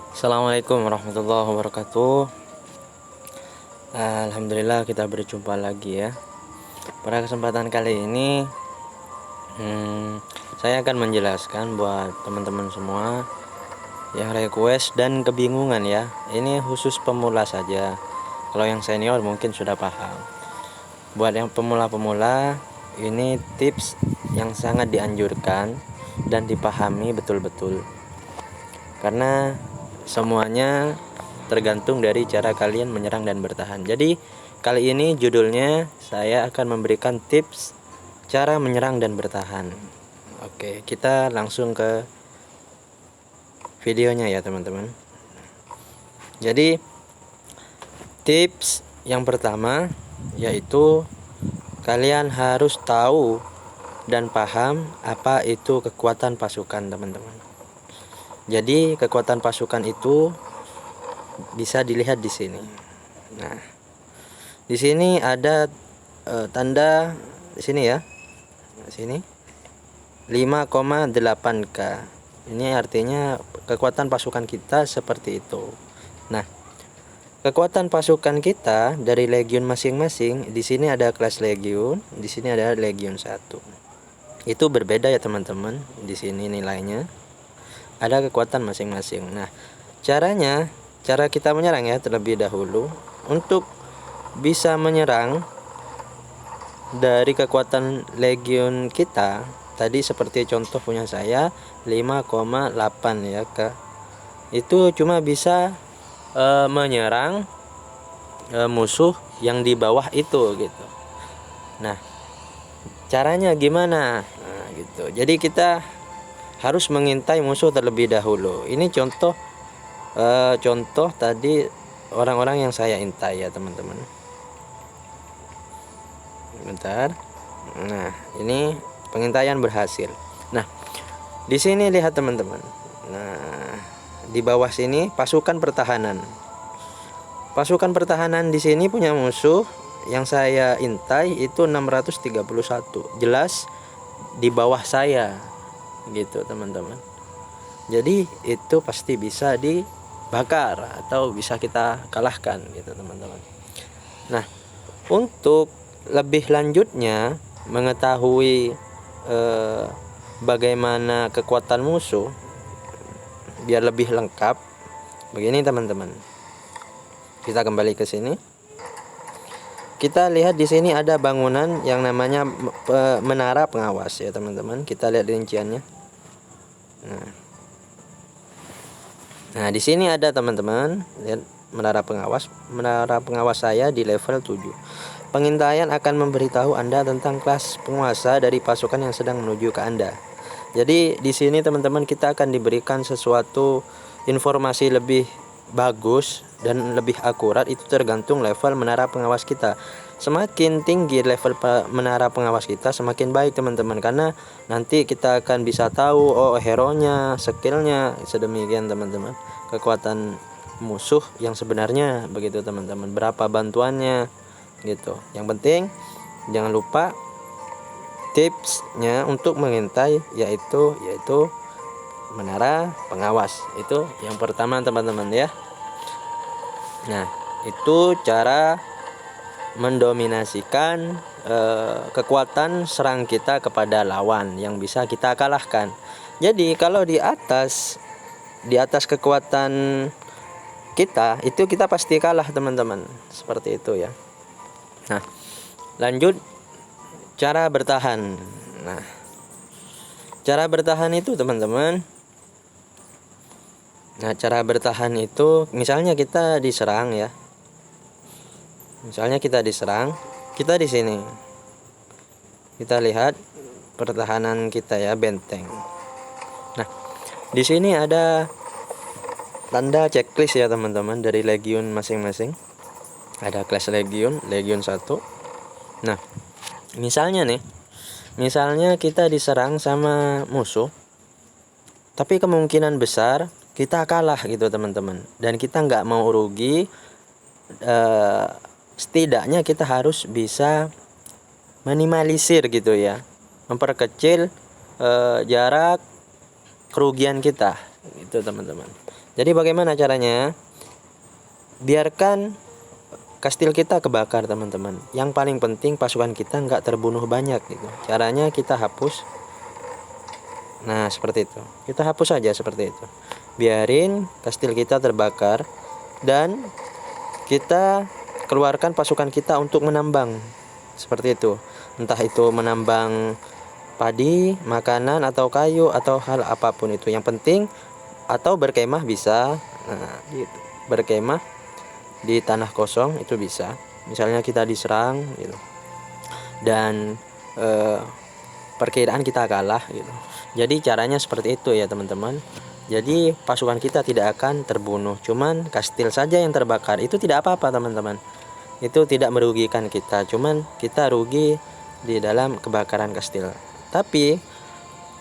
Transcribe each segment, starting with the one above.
Assalamualaikum warahmatullahi wabarakatuh. Alhamdulillah kita berjumpa lagi ya. Pada kesempatan kali ini saya akan menjelaskan buat teman-teman semua yang request dan kebingungan ya. Ini khusus pemula saja. Kalau yang senior mungkin sudah paham. Buat yang pemula-pemula, ini tips yang sangat dianjurkan dan dipahami betul-betul. Karena semuanya tergantung dari cara kalian menyerang dan bertahan. Jadi kali ini judulnya saya akan memberikan tips cara menyerang dan bertahan. Oke, kita langsung ke videonya ya teman-teman. Jadi tips yang pertama yaitu kalian harus tahu dan paham apa itu kekuatan pasukan teman-teman. Jadi kekuatan pasukan itu bisa dilihat di sini. Nah, di sini ada tanda di sini ya. Di sini 5,8K. Ini artinya kekuatan pasukan kita seperti itu. Nah, kekuatan pasukan kita dari legiun masing-masing, di sini ada kelas legiun, di sini ada legiun 1. Itu berbeda ya teman-teman. Di sini nilainya ada kekuatan masing-masing. Nah, cara kita menyerang ya terlebih dahulu. Untuk bisa menyerang dari kekuatan legiun kita, tadi seperti contoh punya saya 5,8 ya Kak. Itu cuma bisa menyerang musuh yang di bawah itu gitu. Nah, caranya gimana? Nah, gitu. Jadi kita harus mengintai musuh terlebih dahulu. Ini contoh tadi orang-orang yang saya intai ya teman-teman. Bentar. Nah, ini pengintaian berhasil. Nah, di sini lihat teman-teman. Nah, di bawah sini pasukan pertahanan. Pasukan pertahanan di sini punya musuh yang saya intai itu 631. Jelas di bawah saya. Gitu teman-teman. Jadi itu pasti bisa dibakar atau bisa kita kalahkan gitu teman-teman. Nah, untuk lebih lanjutnya mengetahui bagaimana kekuatan musuh biar lebih lengkap, begini teman-teman. Kita kembali ke sini. Kita lihat di sini ada bangunan yang namanya menara pengawas ya teman-teman. Kita lihat rinciannya. Nah, di sini ada teman-teman, lihat menara pengawas. Menara pengawas saya di level 7. Pengintaian akan memberitahu Anda tentang kelas penguasa dari pasukan yang sedang menuju ke Anda. Jadi di sini teman-teman kita akan diberikan sesuatu informasi lebih bagus dan lebih akurat, itu tergantung level menara pengawas kita. Semakin tinggi level menara pengawas kita, semakin baik teman-teman, karena nanti kita akan bisa tahu hero-nya, skillnya, sedemikian teman-teman, kekuatan musuh yang sebenarnya begitu teman-teman, berapa bantuannya gitu. Yang penting jangan lupa tipsnya untuk mengintai yaitu menara pengawas. Itu yang pertama teman-teman ya. Nah, itu cara mendominasikan kekuatan serang kita kepada lawan yang bisa kita kalahkan. Jadi kalau di atas kekuatan kita itu kita pasti kalah teman-teman. Seperti itu ya. Nah, lanjut cara bertahan. Nah, cara bertahan itu teman-teman. Nah, cara bertahan itu misalnya kita diserang ya. Misalnya kita diserang, kita di sini. Kita lihat pertahanan kita ya, benteng. Nah, di sini ada tanda checklist ya teman-teman dari legiun masing-masing. Ada kelas legiun 1. Nah, misalnya kita diserang sama musuh, tapi kemungkinan besar kita kalah gitu teman-teman, dan kita nggak mau rugi. Setidaknya kita harus bisa minimalisir gitu ya, memperkecil jarak kerugian kita Itu teman-teman. Jadi bagaimana caranya? Biarkan kastil kita kebakar teman-teman. Yang paling penting pasukan kita nggak terbunuh banyak gitu. Caranya kita hapus. Nah seperti itu. Kita hapus saja seperti itu. Biarin kastil kita terbakar dan kita keluarkan pasukan kita untuk menambang. Seperti itu. Entah itu menambang padi, makanan atau kayu atau hal apapun itu. Yang penting atau berkemah bisa. Nah, gitu. Berkemah di tanah kosong itu bisa. Misalnya kita diserang gitu. Dan perkiraan kita kalah gitu. Jadi caranya seperti itu ya teman-teman. Jadi pasukan kita tidak akan terbunuh, cuman kastil saja yang terbakar. Itu tidak apa-apa teman-teman. Itu tidak merugikan kita, cuman kita rugi di dalam kebakaran kastil. Tapi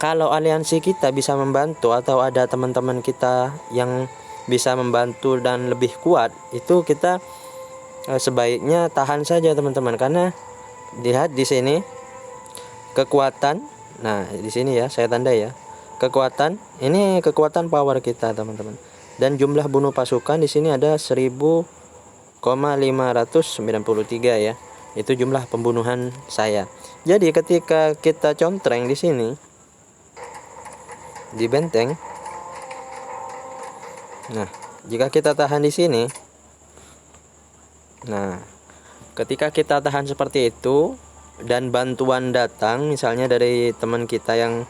kalau aliansi kita bisa membantu atau ada teman-teman kita yang bisa membantu dan lebih kuat, itu kita sebaiknya tahan saja teman-teman, karena lihat di sini kekuatan. Nah, di sini ya saya tanda ya. Kekuatan, ini kekuatan power kita teman-teman. Dan jumlah bunuh pasukan di sini ada 1000,593 ya. Itu jumlah pembunuhan saya. Jadi ketika kita contreng di sini di benteng. Nah, jika kita tahan di sini. Nah, ketika kita tahan seperti itu dan bantuan datang misalnya dari teman kita yang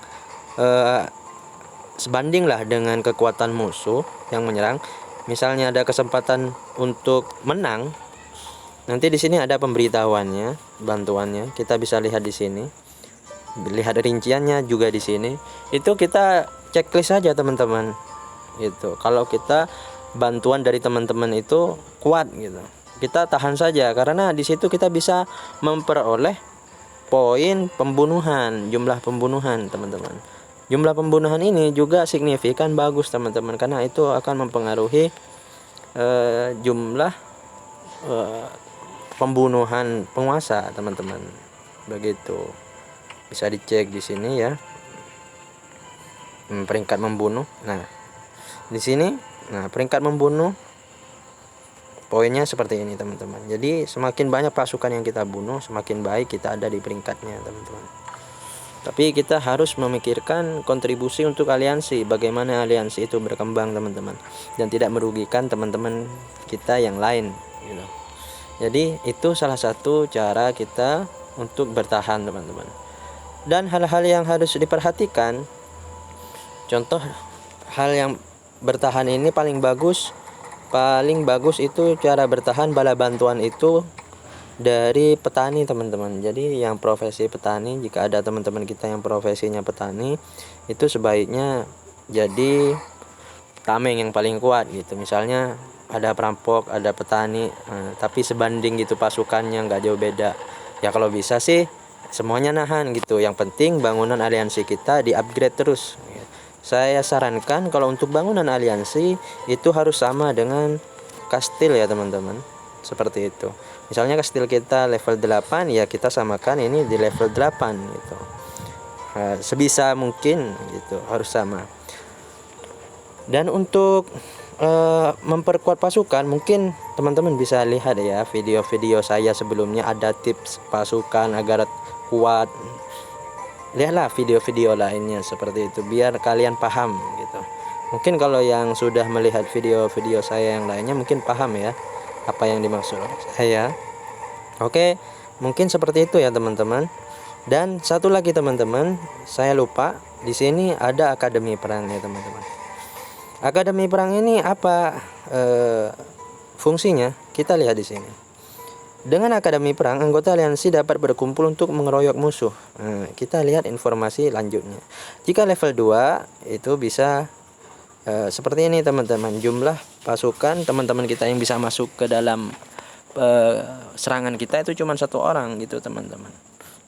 sebanding lah dengan kekuatan musuh yang menyerang, misalnya ada kesempatan untuk menang, nanti di sini ada pemberitahuannya, bantuannya, kita bisa lihat di sini, lihat rinciannya juga di sini. Itu kita checklist saja teman-teman. Itu kalau kita bantuan dari teman-teman itu kuat gitu, kita tahan saja, karena di situ kita bisa memperoleh poin pembunuhan, jumlah pembunuhan teman-teman. Jumlah pembunuhan ini juga signifikan bagus teman-teman, karena itu akan mempengaruhi jumlah pembunuhan penguasa teman-teman. Begitu. Bisa dicek di sini ya. Peringkat membunuh. Nah, di sini peringkat membunuh poinnya seperti ini teman-teman. Jadi semakin banyak pasukan yang kita bunuh, semakin baik kita ada di peringkatnya teman-teman. Tapi kita harus memikirkan kontribusi untuk aliansi, bagaimana aliansi itu berkembang teman-teman, dan tidak merugikan teman-teman kita yang lain gitu. Jadi itu salah satu cara kita untuk bertahan teman-teman. Dan hal-hal yang harus diperhatikan, contoh hal yang bertahan ini paling bagus itu cara bertahan bala bantuan itu dari petani teman-teman. Jadi yang profesi petani, jika ada teman-teman kita yang profesinya petani, itu sebaiknya jadi tameng yang paling kuat gitu. Misalnya ada perampok, ada petani, tapi sebanding gitu pasukannya nggak jauh beda. Ya kalau bisa sih semuanya nahan gitu. Yang penting bangunan aliansi kita di upgrade terus. Saya sarankan kalau untuk bangunan aliansi itu harus sama dengan kastil ya teman-teman. Seperti itu. Misalnya kastil kita level 8, ya kita samakan ini di level 8 gitu. Sebisa mungkin gitu, harus sama. Dan untuk memperkuat pasukan, mungkin teman-teman bisa lihat ya video-video saya sebelumnya, ada tips pasukan agar kuat. Lihatlah video-video lainnya seperti itu biar kalian paham gitu. Mungkin kalau yang sudah melihat video-video saya yang lainnya mungkin paham ya apa yang dimaksud saya. Oke, mungkin seperti itu ya teman-teman. Dan satu lagi teman-teman, saya lupa, di sini ada akademi perang ya teman-teman. Akademi perang ini apa fungsinya? Kita lihat di sini. Dengan akademi perang, anggota aliansi dapat berkumpul untuk mengeroyok musuh. Kita lihat informasi lanjutnya. Jika level 2 itu bisa seperti ini teman-teman. Jumlah pasukan teman-teman kita yang bisa masuk ke dalam serangan kita itu cuma 1 orang gitu teman-teman.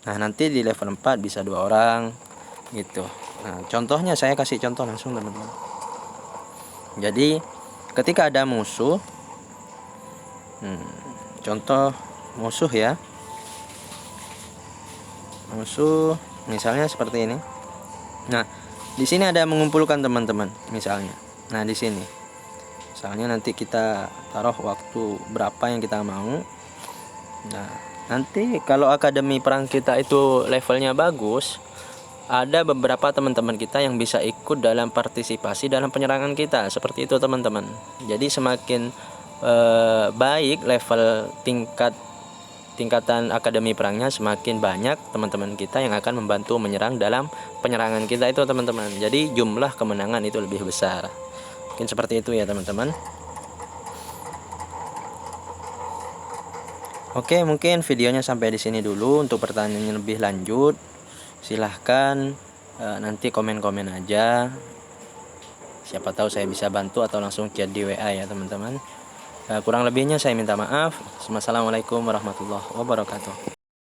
Nah nanti di level 4 bisa 2 orang gitu. Nah contohnya saya kasih contoh langsung teman-teman. Jadi ketika ada musuh, contoh musuh ya, musuh misalnya seperti ini. Nah Di sini ada mengumpulkan teman-teman misalnya. Nah, di sini. Misalnya nanti kita taruh waktu berapa yang kita mau. Nah, nanti kalau akademi perang kita itu levelnya bagus, ada beberapa teman-teman kita yang bisa ikut dalam partisipasi dalam penyerangan kita. Seperti itu teman-teman. Jadi semakin baik level tingkatan akademi perangnya, semakin banyak teman-teman kita yang akan membantu menyerang dalam penyerangan kita itu teman-teman. Jadi jumlah kemenangan itu lebih besar. Mungkin seperti itu ya teman-teman. Oke, mungkin videonya sampai di sini dulu. Untuk pertanyaan lebih lanjut silahkan nanti komen-komen aja. Siapa tahu saya bisa bantu atau langsung chat di WA ya teman-teman. Kurang lebihnya saya minta maaf. Wassalamualaikum warahmatullahi wabarakatuh.